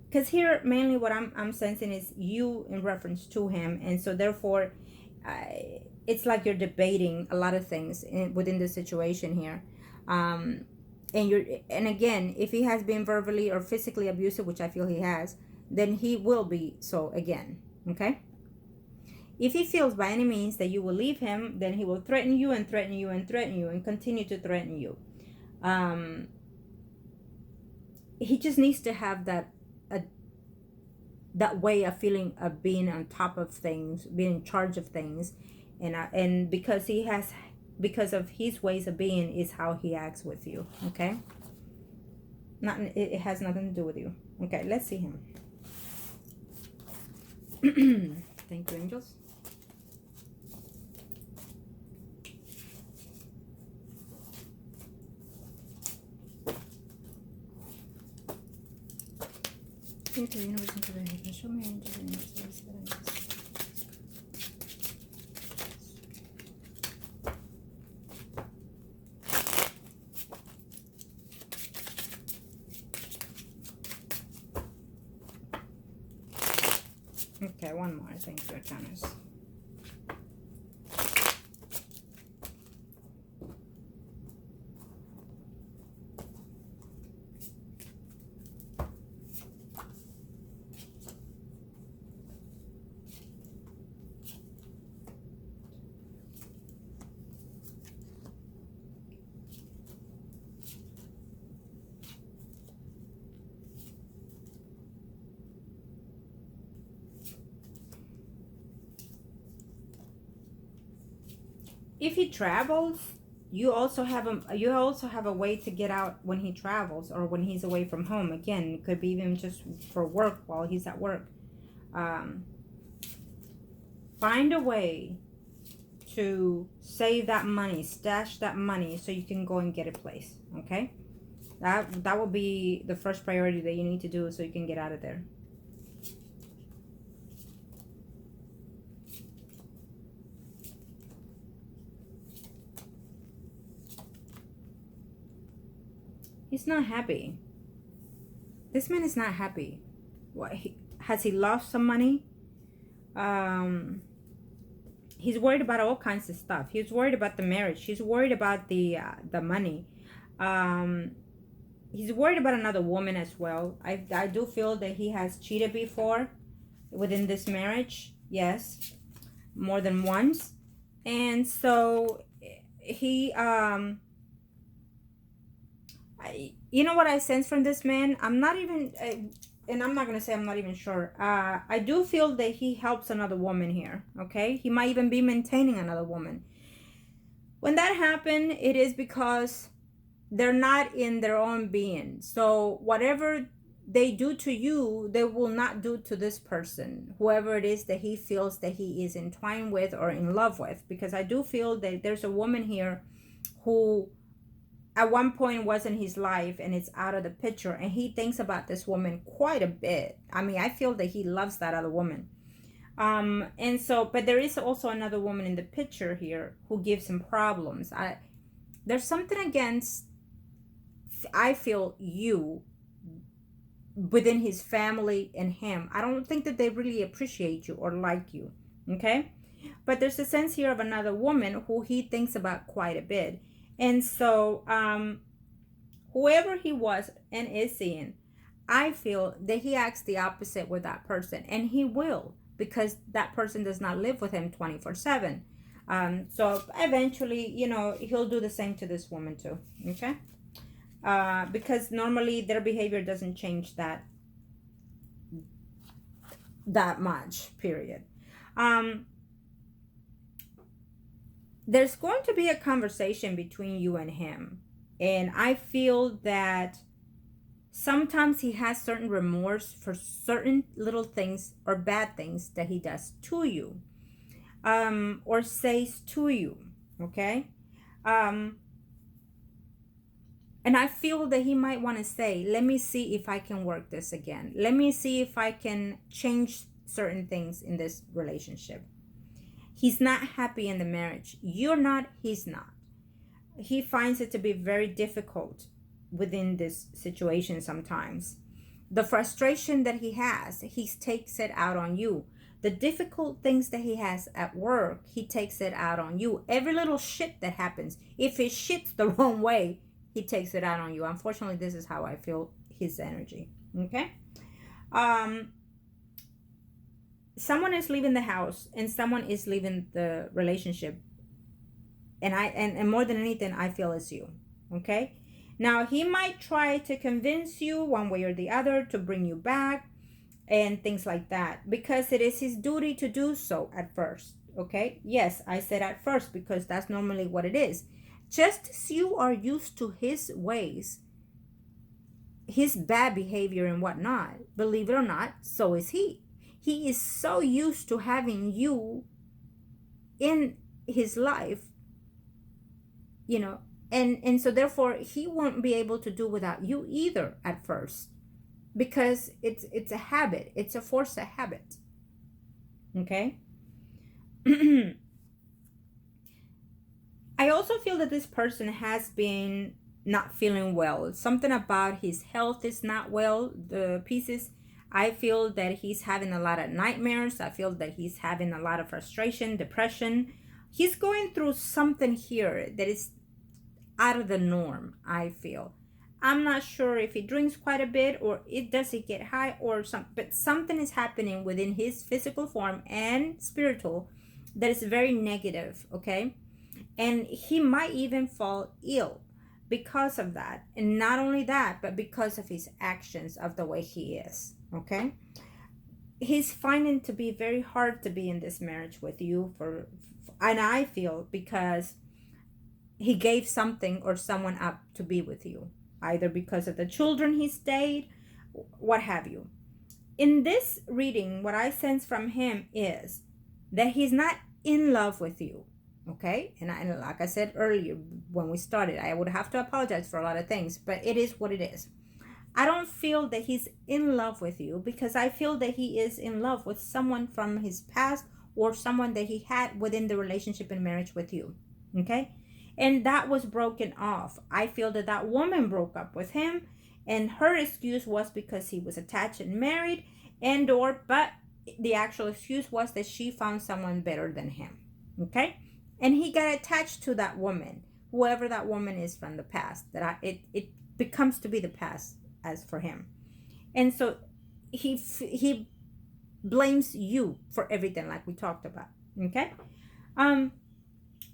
because here mainly what I'm sensing is you in reference to him, and so therefore it's like you're debating a lot of things within the situation here. um and again, if he has been verbally or physically abusive, which I feel he has, then he will be so again. Okay. If he feels by any means that you will leave him, then he will threaten you and threaten you and threaten you and continue to threaten you. um he just needs to have that way of feeling of being on top of things, being in charge of things, and because he has, because of his ways of being is how he acts with you. Okay. Not, it has nothing to do with you. Okay, let's see him. Thank you, angels. Into the universe, into the heaven. Show me angels and angels. Okay, one more. Thank you, Taurus. If he travels, you also have a way to get out when he travels or when he's away from home. Again, it could be even just for work while he's at work. Find a way to save that money, stash that money, so you can go and get a place. Okay, that will be the first priority that you need to do so you can get out of there. He's not happy. This man is not happy. What, has he lost some money? He's worried about all kinds of stuff. He's worried about the marriage. He's worried about the money. He's worried about another woman as well. I do feel that he has cheated before within this marriage. Yes, more than once. And so he you know what I sense from this man? I'm not even, and I'm not going to say I'm not even sure. I do feel that he helps another woman here, okay? He might even be maintaining another woman. When that happened, it is because they're not in their own being. So whatever they do to you, they will not do to this person, whoever it is that he feels that he is entwined with or in love with. Because I do feel that there's a woman here who at one point was in his life and it's out of the picture, and he thinks about this woman quite a bit. I mean, I feel that he loves that other woman. And so, but there is also another woman in the picture here who gives him problems. There's something against, I feel, you within his family and him. I don't think that they really appreciate you or like you. Okay. But there's a sense here of another woman who he thinks about quite a bit. And so, whoever he was and is seeing, I feel that he acts the opposite with that person. And he will, because that person does not live with him 24/7. So eventually, he'll do the same to this woman too. Okay? Because normally their behavior doesn't change that much, period. There's going to be a conversation between you and him. And I feel that sometimes he has certain remorse for certain little things or bad things that he does to you, or says to you. Okay? And I feel that he might want to say, let me see if I can work this again. Let me see if I can change certain things in this relationship. He's not happy in the marriage. You're not, he's not. He finds it to be very difficult within this situation sometimes. The frustration that he has, he takes it out on you. The difficult things that he has at work, he takes it out on you. Every little shit that happens, if he shits the wrong way, he takes it out on you. Unfortunately, this is how I feel his energy. Okay? Someone is leaving the house and someone is leaving the relationship. And more than anything, I feel it's you. Okay? Now, he might try to convince you one way or the other to bring you back and things like that, because it is his duty to do so at first. Okay? Yes, I said at first because that's normally what it is. Just as you are used to his ways, his bad behavior and whatnot, believe it or not, so is he. He is so used to having you in his life, you know, and so therefore he won't be able to do without you either at first, because it's a habit. It's a force of habit. Okay? I also feel that this person has been not feeling well. Something about his health is not well. The pieces, I feel that he's having a lot of nightmares. I feel that he's having a lot of frustration, depression. He's going through something here that is out of the norm, I feel. I'm not sure if he drinks quite a bit or it does he get high or something, but something is happening within his physical form and spiritual that is very negative, okay? And he might even fall ill because of that. And not only that, but because of his actions, of the way he is, okay? He's finding to be very hard to be in this marriage with you and I feel because he gave something or someone up to be with you, either because of the children he stayed, what have you. In this reading, what I sense from him is that he's not in love with you, okay? And like I said earlier when we started, I would have to apologize for a lot of things, but it is what it is. I don't feel that he's in love with you, because I feel that he is in love with someone from his past or someone that he had within the relationship and marriage with you, okay? And that was broken off. I feel that that woman broke up with him, and her excuse was because he was attached and married, but the actual excuse was that she found someone better than him. Okay? And he got attached to that woman, whoever that woman is from the past. It becomes to be the past as for him. And so he blames you for everything, like we talked about. Okay?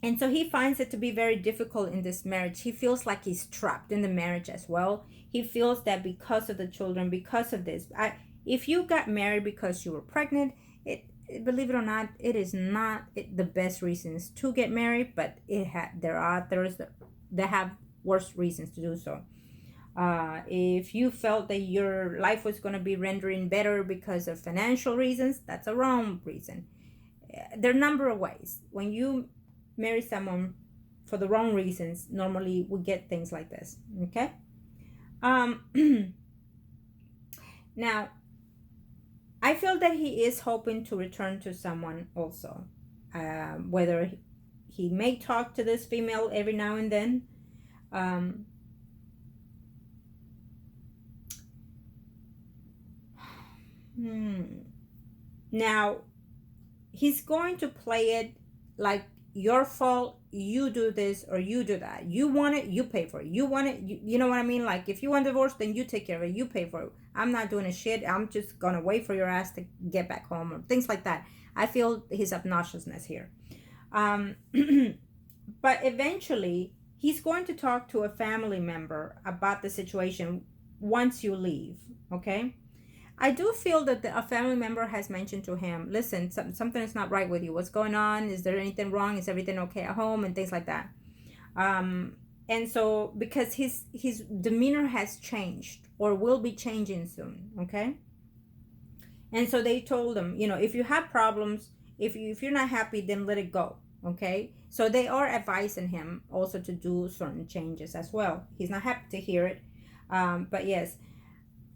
And so he finds it to be very difficult in this marriage. He feels like he's trapped in the marriage as well. He feels that because of the children, because of this, if you got married because you were pregnant, believe it or not, it is not the best reasons to get married, but there are others that have worse reasons to do so. If you felt that your life was going to be rendering better because of financial reasons, that's a wrong reason. There are a number of ways. When you marry someone for the wrong reasons, normally we get things like this. Okay? Now, I feel that he is hoping to return to someone also. Whether he may talk to this female every now and then. Now, he's going to play it like your fault, you do this or you do that. You want it, you pay for it. You want it, you know what I mean? Like, if you want divorce, then you take care of it, you pay for it. I'm not doing a shit. I'm just gonna wait for your ass to get back home, or things like that. I feel his obnoxiousness here. But eventually he's going to talk to a family member about the situation once you leave. Okay? I do feel that a family member has mentioned to him, listen, something is not right with you. What's going on? Is there anything wrong? Is everything okay at home? And things like that. And so, because his demeanor has changed or will be changing soon, okay? And so they told him, if you have problems, if you're not happy, then let it go, okay? So they are advising him also to do certain changes as well. He's not happy to hear it, but yes.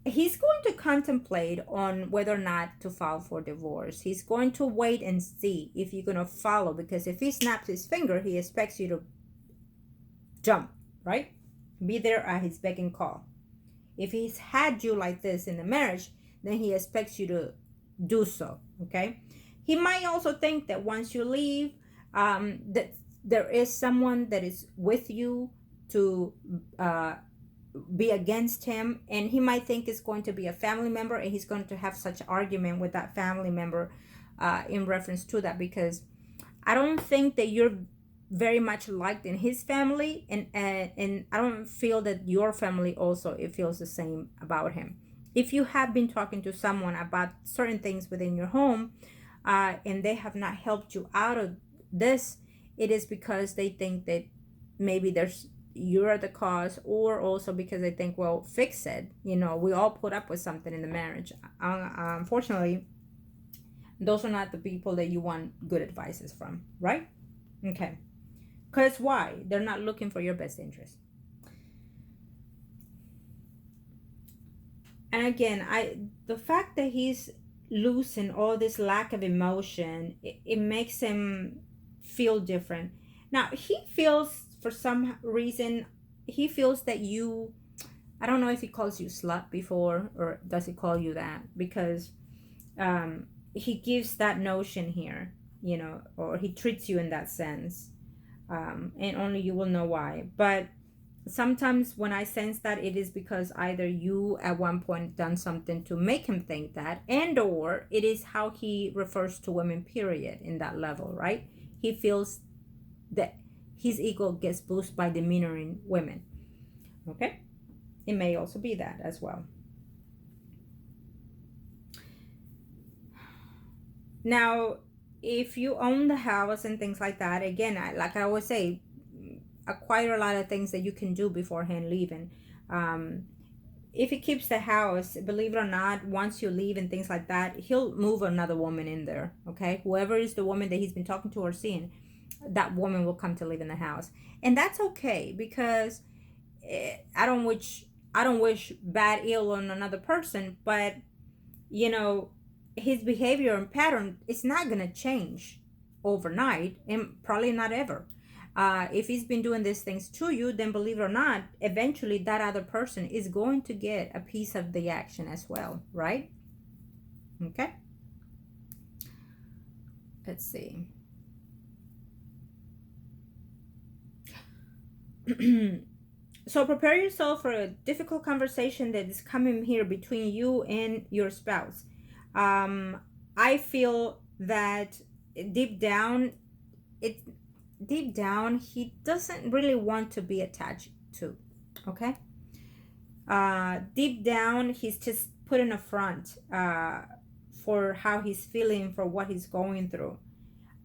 He's going to contemplate on whether or not to file for divorce. He's going to wait and see if you're going to follow, because if he snaps his finger, he expects you to jump, right? Be there at his beck and call. If he's had you like this in the marriage, then he expects you to do so, okay? He might also think that once you leave, that there is someone that is with you to be against him, and he might think it's going to be a family member, and he's going to have such argument with that family member in reference to that, because I don't think that you're very much liked in his family, and I don't feel that your family also it feels the same about him. If you have been talking to someone about certain things within your home, and they have not helped you out of this, it is because they think that maybe you're the cause, or also because they think, well, fix it. We all put up with something in the marriage. Unfortunately, those are not the people that you want good advices from, right? Okay. Because why? They're not looking for your best interest. And again, the fact that he's losing all this lack of emotion, it makes him feel different. Now, he feels, for some reason, he feels that I don't know if he calls you slut before, or does he call you that, because he gives that notion here, or he treats you in that sense, and only you will know why. But sometimes when I sense that, it is because either you at one point done something to make him think that, and or it is how he refers to women, period, in that level, right? He feels that his ego gets boosted by demeanoring women. Okay? It may also be that as well. Now, if you own the house and things like that, again, like I always say, acquire a lot of things that you can do beforehand leaving. If he keeps the house, believe it or not, once you leave and things like that, he'll move another woman in there, okay? Whoever is the woman that he's been talking to or seeing, that woman will come to live in the house. And that's okay, because I don't wish bad ill on another person, but his behavior and pattern is not going to change overnight, and probably not ever. If he's been doing these things to you, then believe it or not, eventually that other person is going to get a piece of the action as well, right? Okay. Let's see. So prepare yourself for a difficult conversation that is coming here between you and your spouse. I feel that deep down, he doesn't really want to be attached to, okay? Deep down, he's just putting a front for how he's feeling, for what he's going through.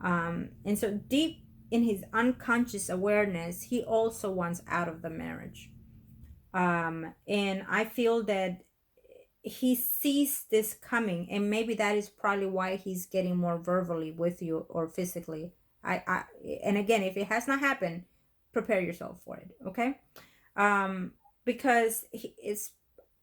And so deep in his unconscious awareness, he also wants out of the marriage. And I feel that he sees this coming, and maybe that is probably why he's getting more verbally with you or physically. And again, if it has not happened, prepare yourself for it, okay? Because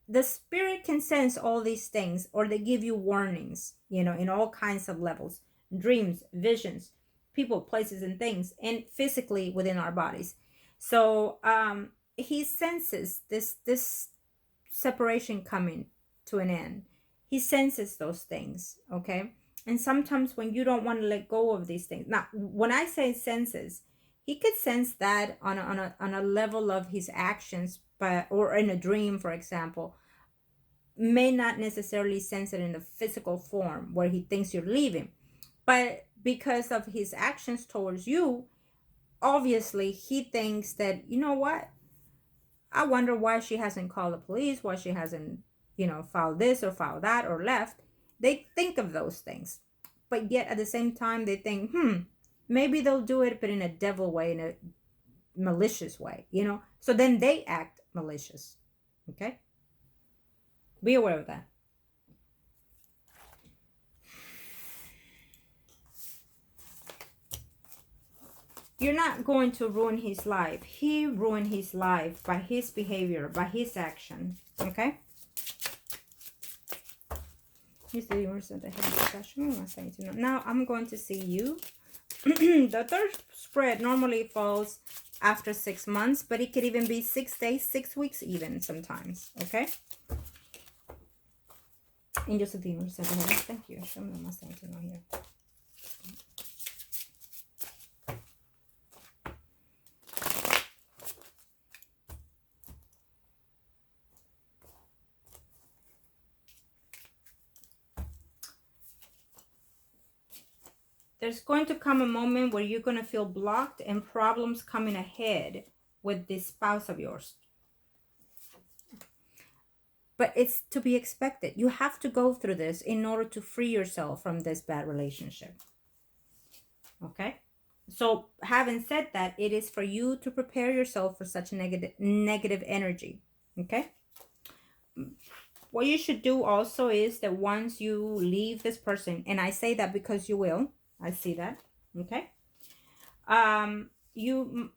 the spirit can sense all these things, or they give you warnings, in all kinds of levels, dreams, visions, people, places, and things, and physically within our bodies. So he senses this separation coming to an end. He senses those things, okay? And sometimes when you don't want to let go of these things, now when I say senses, he could sense that on a level of his actions, or in a dream, for example, may not necessarily sense it in the physical form where he thinks you're leaving, but because of his actions towards you, obviously he thinks that, you know what, I wonder why she hasn't called the police, why she hasn't, filed this or filed that or left. They think of those things, but yet at the same time they think, maybe they'll do it, but in a devil way, in a malicious way, so then they act malicious. Okay, be aware of that. You're not going to ruin his life. He ruined his life by his behavior, by his action. Okay? Here's the universe of the hidden professional. Now I'm going to see you. The third spread normally falls after 6 months, but it could even be 6 days, 6 weeks even sometimes, okay? Angels of the universe, thank you. Show me my sentinel here. There's going to come a moment where you're going to feel blocked and problems coming ahead with this spouse of yours. But it's to be expected. You have to go through this in order to free yourself from this bad relationship. Okay? So having said that, it is for you to prepare yourself for such negative energy. Okay? What you should do also is that once you leave this person, and I say that because you will, I see that, okay? You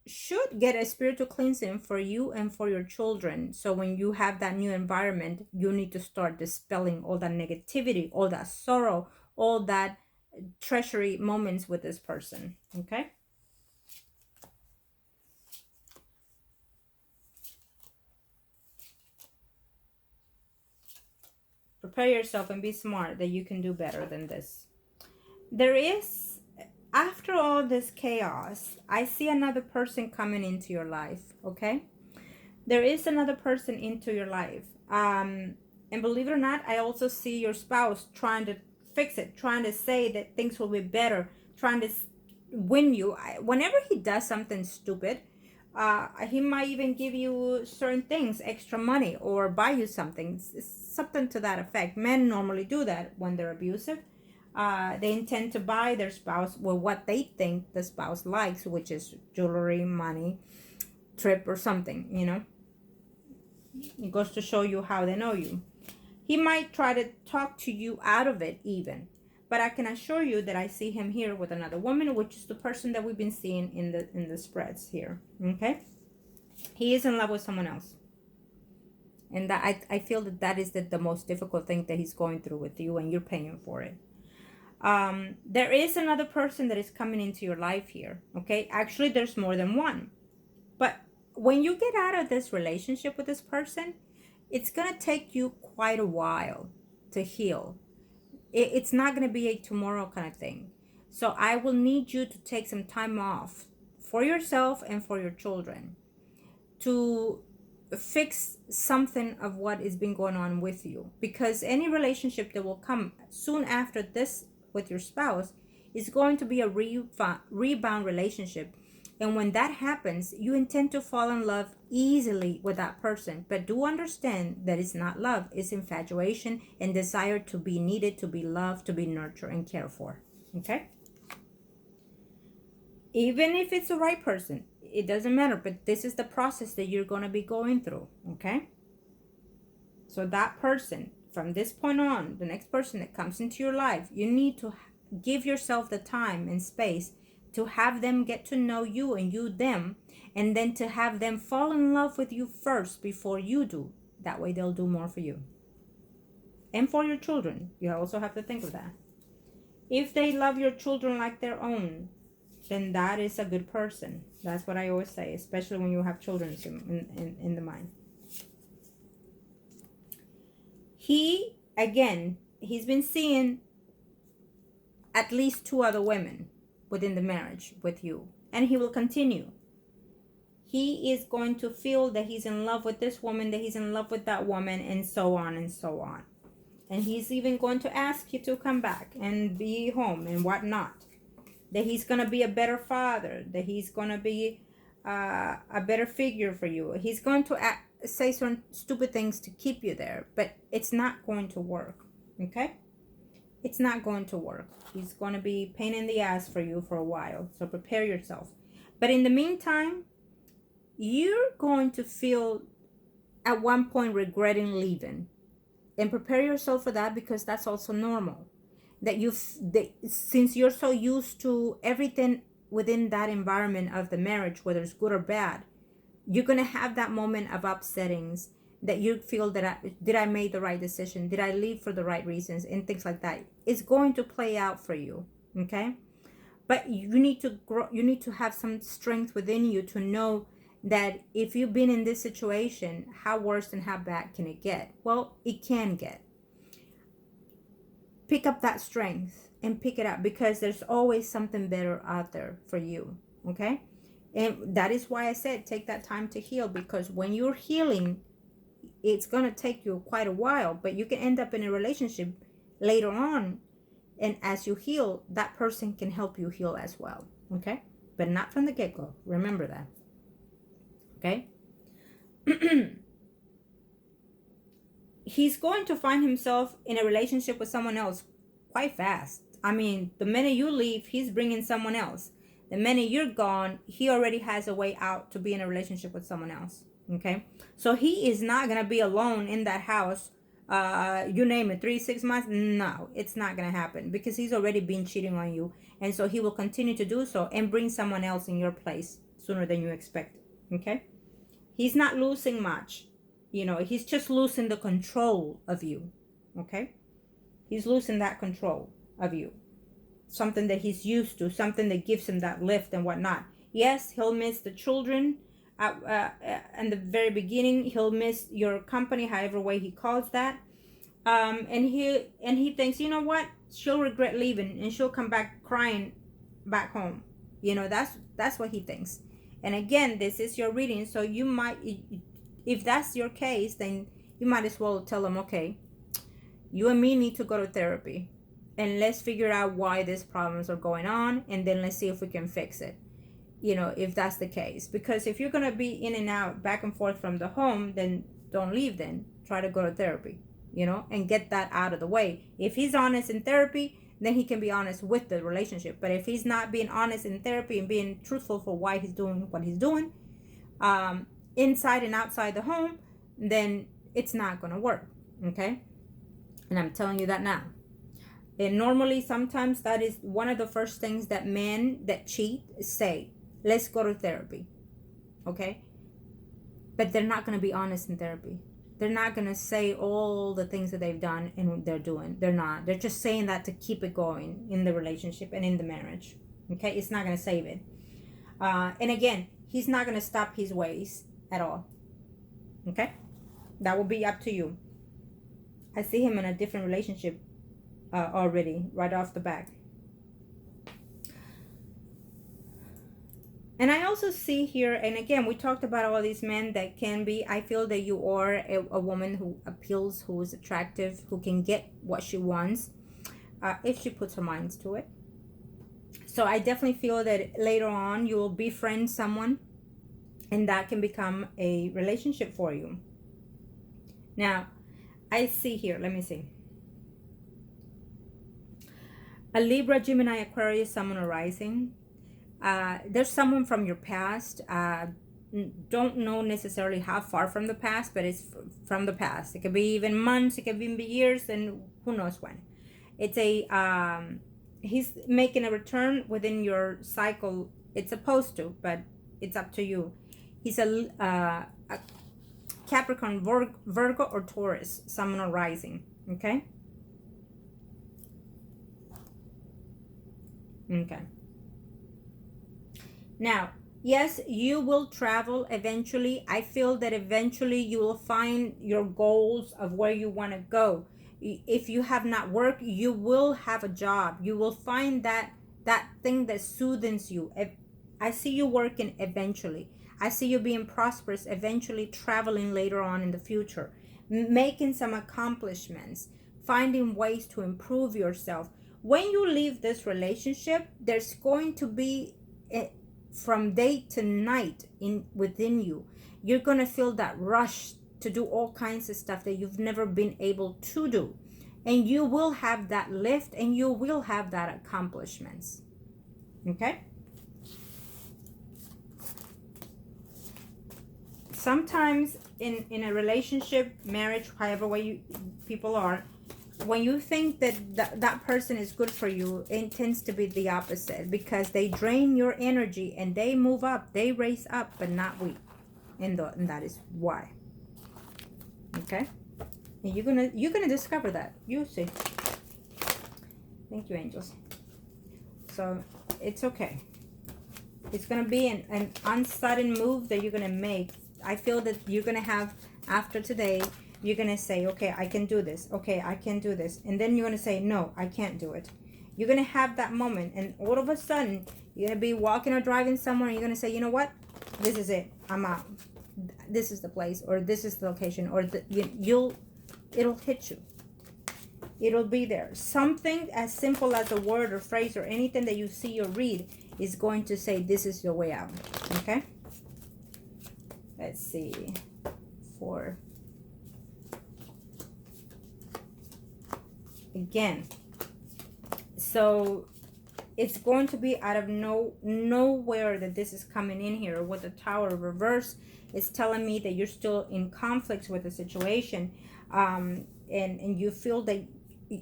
should get a spiritual cleansing for you and for your children. So when you have that new environment, you need to start dispelling all that negativity, all that sorrow, all that treasury moments with this person, okay? Prepare yourself and be smart that you can do better than this. There is, after all this chaos, I see another person coming into your life, okay? There is another person into your life. And believe it or not, I also see your spouse trying to fix it, trying to say that things will be better, trying to win you. Whenever he does something stupid, he might even give you certain things, extra money, or buy you something, something to that effect. Men normally do that when they're abusive. They intend to buy their spouse what they think the spouse likes, which is jewelry, money, trip, or something, you know. It goes to show you how they know you. He might try to talk to you out of it even, but I can assure you that I see him here with another woman, which is the person that we've been seeing in the spreads here, okay? He is in love with someone else, and that I feel that is the most difficult thing that he's going through with you, and you're paying for it. There is another person that is coming into your life here, okay? Actually, there's more than one. But when you get out of this relationship with this person, it's going to take you quite a while to heal. It's not going to be a tomorrow kind of thing. So I will need you to take some time off for yourself and for your children to fix something of what has been going on with you. Because any relationship that will come soon after this with your spouse is going to be a rebound relationship. And when that happens, you intend to fall in love easily with that person. But do understand that it's not love. It's infatuation and desire to be needed, to be loved, to be nurtured and cared for. Okay? Even if it's the right person, it doesn't matter. But this is the process that you're going to be going through. Okay? So that person, from this point on, the next person that comes into your life, you need to give yourself the time and space to have them get to know you and you them, and then to have them fall in love with you first before you do. That way they'll do more for you. And for your children, you also have to think of that. If they love your children like their own, then that is a good person. That's what I always say, especially when you have children in the mind. He's been seeing at least 2 other women within the marriage with you, and he will continue. He is going to feel that he's in love with this woman, that he's in love with that woman, and so on and so on. And he's even going to ask you to come back and be home and whatnot. That he's going to be a better father, that he's going to be a better figure for you. He's going to say some stupid things to keep you there, but it's not going to work, okay? It's not going to work. He's going to be pain in the ass for you for a while. So prepare yourself. But in the meantime, you're going to feel at one point regretting leaving. And prepare yourself for that, because that's also normal. Since you're so used to everything within that environment of the marriage, whether it's good or bad, you're going to have that moment of upsettings that you feel that did I make the right decision? Did I leave for the right reasons? And things like that. It's going to play out for you, okay? But you need to grow, you need to have some strength within you to know that if you've been in this situation, how worse and how bad can it get? Well, it can get. Pick up that strength and pick it up, because there's always something better out there for you. Okay? And that is why I said take that time to heal, because when you're healing, it's going to take you quite a while, but you can end up in a relationship later on, and as you heal, that person can help you heal as well. Okay? But not from the get-go. Remember that. Okay? He's going to find himself in a relationship with someone else quite fast. I mean, the minute you leave, he's bringing someone else. The minute you're gone, he already has a way out to be in a relationship with someone else. Okay? So he is not going to be alone in that house, you name it, 3-6 months. No, it's not going to happen, because he's already been cheating on you. And so he will continue to do so and bring someone else in your place sooner than you expect. Okay? He's not losing much. You know, he's just losing the control of you. Okay? He's losing that control of you. Something that he's used to, something that gives him that lift and whatnot. Yes, he'll miss the children in the very beginning. He'll miss your company, however way he calls that. And he thinks, you know what? She'll regret leaving and she'll come back crying back home. You know, that's what he thinks. And again, this is your reading, so you might, if that's your case, then you might as well tell him, okay, you and me need to go to therapy, and let's figure out why these problems are going on, and then let's see if we can fix it. You know, if that's the case. Because if you're going to be in and out, back and forth from the home, then don't leave then. Try to go to therapy, you know, and get that out of the way. If he's honest in therapy, then he can be honest with the relationship. But if he's not being honest in therapy and being truthful for why he's doing what he's doing, inside and outside the home, then it's not going to work. Okay? And I'm telling you that now. And normally, sometimes that is one of the first things that men that cheat say. Let's go to therapy. Okay? But they're not going to be honest in therapy. They're not going to say all the things that they've done and they're doing. They're not. They're just saying that to keep it going in the relationship and in the marriage. Okay? It's not going to save it. And again, he's not going to stop his ways at all. Okay? That will be up to you. I see him in a different relationship already, right off the bat. And I also see here, and again, we talked about all these men that can be, I feel that you are a woman who appeals, who is attractive, who can get what she wants, if she puts her mind to it. So I definitely feel that later on, you will befriend someone, and that can become a relationship for you. Now, I see here, let me see. A Libra, Gemini, Aquarius, Sun, or Rising. There's someone from your past. Don't know necessarily how far from the past, but it's from the past. It could be even months, it could even be years, and who knows when. It's he's making a return within your cycle. It's supposed to, but it's up to you. He's a Capricorn, Virgo, or Taurus, Sun, or Rising. Okay? Okay. Now, yes, you will travel eventually. I feel that eventually you will find your goals of where you want to go. If you have not worked, you will have a job. You will find that thing that soothes you. I see you working eventually. I see you being prosperous eventually, traveling later on in the future, making some accomplishments, finding ways to improve yourself. When you leave this relationship, there's going to be from day to night within you, you're going to feel that rush to do all kinds of stuff that you've never been able to do, and you will have that lift and you will have that accomplishments. Okay? Sometimes in a relationship, marriage, however way people are, when you think that person is good for you, it tends to be the opposite, because they drain your energy and they move up, they raise up, but not we. And that is why. Okay? And you're gonna discover that. You'll see. Thank you, angels. So It's okay. It's going to be an unsudden move that you're going to make. I feel that you're going to have, after today, you're going to say, okay, I can do this. Okay, I can do this. And then you're going to say, no, I can't do it. You're going to have that moment. And all of a sudden, you're going to be walking or driving somewhere. And you're going to say, you know what? This is it. I'm out. This is the place. Or this is the location. Or it'll hit you. It'll be there. Something as simple as a word or phrase or anything that you see or read is going to say, this is your way out. Okay? Let's see. 4. Again. So it's going to be out of nowhere that this is coming in here. With the Tower reverse, it's telling me that you're still in conflicts with the situation. And you feel that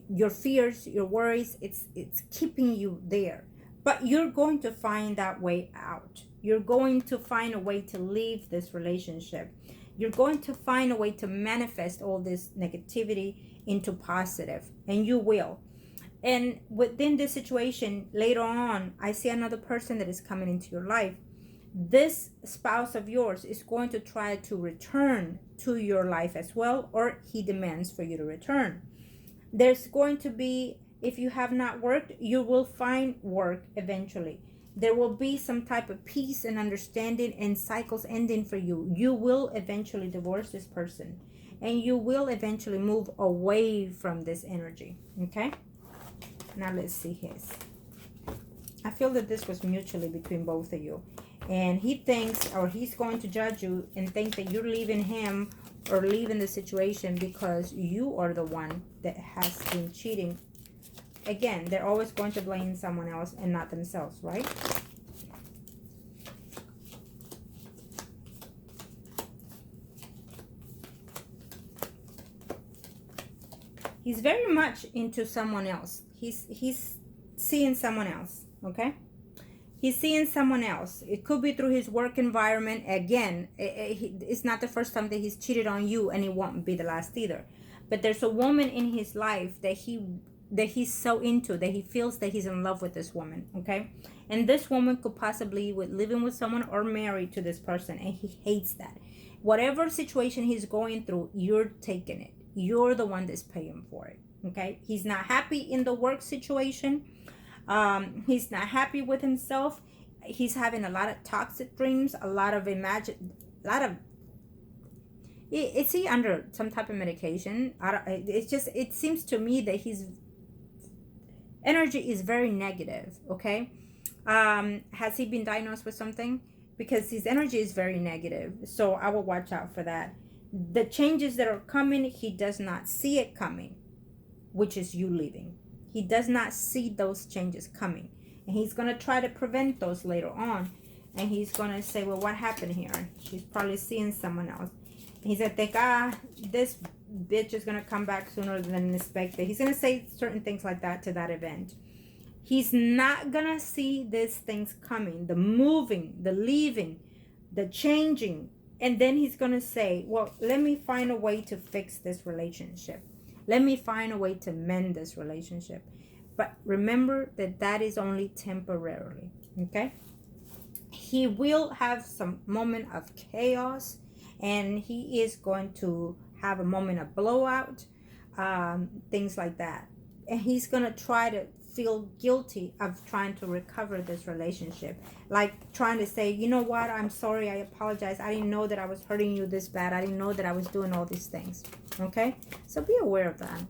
your fears, your worries, it's keeping you there. But you're going to find that way out. You're going to find a way to leave this relationship. You're going to find a way to manifest all this negativity into positive. And you will. And within this situation, later on, I see another person that is coming into your life. This spouse of yours is going to try to return to your life as well, or he demands for you to return. There's going to be, if you have not worked, you will find work eventually. There will be some type of peace and understanding and cycles ending for you. You will eventually divorce this person. And you will eventually move away from this energy. Okay? Now let's see his. I feel that this was mutually between both of you. And he thinks, or he's going to judge you and think that you're leaving him or leaving the situation because you are the one that has been cheating. Again, they're always going to blame someone else and not themselves, right? He's very much into someone else. He's seeing someone else, okay? He's seeing someone else. It could be through his work environment. Again, it's not the first time that he's cheated on you, and it won't be the last either. But there's a woman in his life that he's so into, that he feels that he's in love with this woman, okay? And this woman could possibly be living with someone or married to this person, and he hates that. Whatever situation he's going through, you're taking it. You're the one that's paying for it, okay? He's not happy in the work situation. He's not happy with himself. He's having a lot of toxic dreams, is he under some type of medication? It seems to me that his energy is very negative, okay? Has he been diagnosed with something? Because his energy is very negative, so I will watch out for that. The changes that are coming, he does not see it coming, which is you leaving. He does not see those changes coming. And he's going to try to prevent those later on. And he's going to say, well, what happened here? She's probably seeing someone else. And he's going to think, this bitch is going to come back sooner than expected. He's going to say certain things like that to that event. He's not going to see these things coming. The moving, the leaving, the changing. And then he's going to say, well, let me find a way to fix this relationship. Let me find a way to mend this relationship. But remember that is only temporarily, okay? He will have some moment of chaos, and he is going to have a moment of blowout, things like that. And he's going to try to feel guilty of trying to recover this relationship. Like trying to say, you know what, I'm sorry, I apologize. I didn't know that I was hurting you this bad. I didn't know that I was doing all these things. Okay? So be aware of that.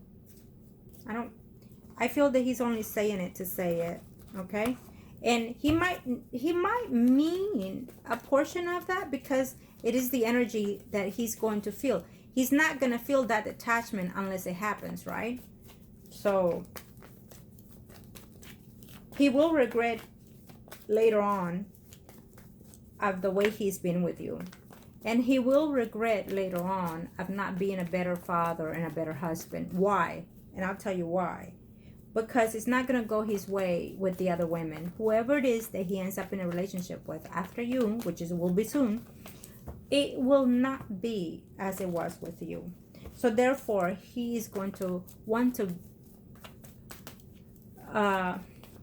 I feel that he's only saying it to say it. Okay? And he might mean a portion of that because it is the energy that he's going to feel. He's not going to feel that attachment unless it happens, right? So he will regret later on of the way he's been with you. And he will regret later on of not being a better father and a better husband. Why? And I'll tell you why. Because it's not going to go his way with the other women. Whoever it is that he ends up in a relationship with after you, which will be soon, it will not be as it was with you. So therefore, he is going to want to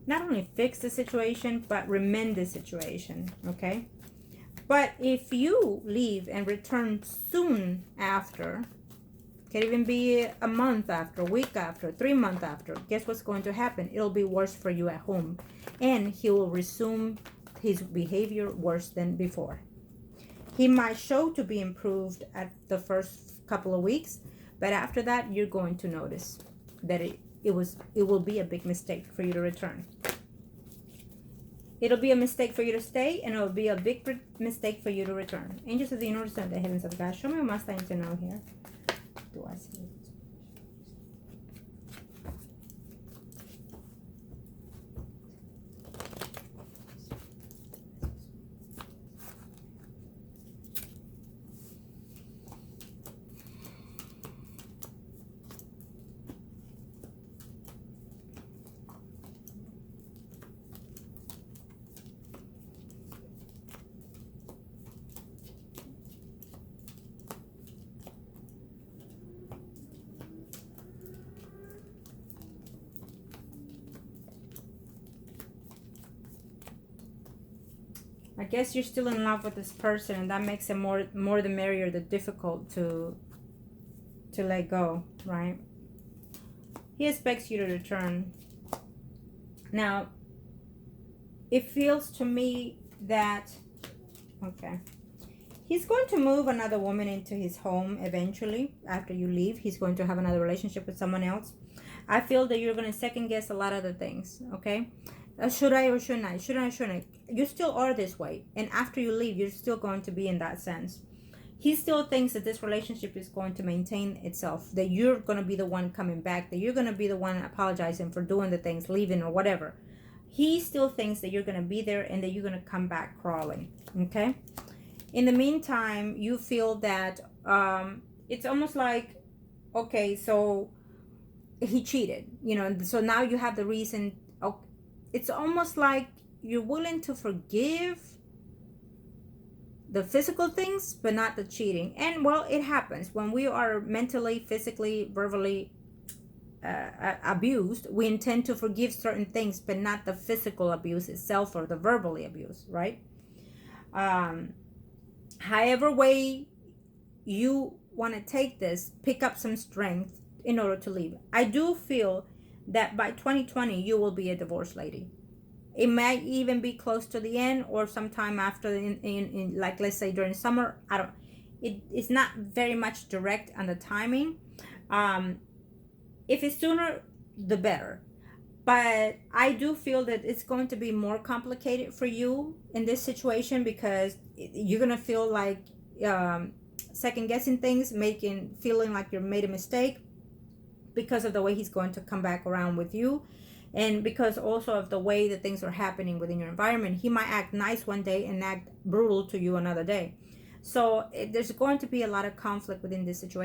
not only fix the situation, but remend the situation, okay? But if you leave and return soon after, can even be a month after, a week after, 3 months after, guess what's going to happen? It'll be worse for you at home. And he will resume his behavior worse than before. He might show to be improved at the first couple of weeks, but after that, you're going to notice that it will be a big mistake for you to return. It'll be a mistake for you to stay, and it'll be a big mistake for you to return. Angels of the universe and the heavens of God, show me what must I need to know here. Do I see it? I guess you're still in love with this person, and that makes it more the merrier, the difficult to let go, right? He expects you to return. Now, it feels to me that, okay, he's going to move another woman into his home eventually. After you leave, he's going to have another relationship with someone else. I feel that you're going to second guess a lot of the things, okay? Should I or shouldn't I? Should I or shouldn't I? You still are this way. And after you leave, you're still going to be in that sense. He still thinks that this relationship is going to maintain itself, that you're going to be the one coming back, that you're going to be the one apologizing for doing the things, leaving or whatever. He still thinks that you're going to be there and that you're going to come back crawling, okay? In the meantime, you feel that it's almost like, okay, so he cheated, so now you have the reason. It's almost like you're willing to forgive the physical things, but not the cheating. And well, it happens when we are mentally, physically, verbally abused. We intend to forgive certain things, but not the physical abuse itself or the verbally abuse, right? However way you want to take this, pick up some strength in order to leave. I do feel that by 2020 you will be a divorced lady. It might even be close to the end or sometime after, in like, let's say during summer. It's not very much direct on the timing. If it's sooner, the better. But I do feel that it's going to be more complicated for you in this situation, because you're going to feel like second guessing things, feeling like you made a mistake, because of the way he's going to come back around with you, and because also of the way that things are happening within your environment. He might act nice one day and act brutal to you another day. So there's going to be a lot of conflict within this situation.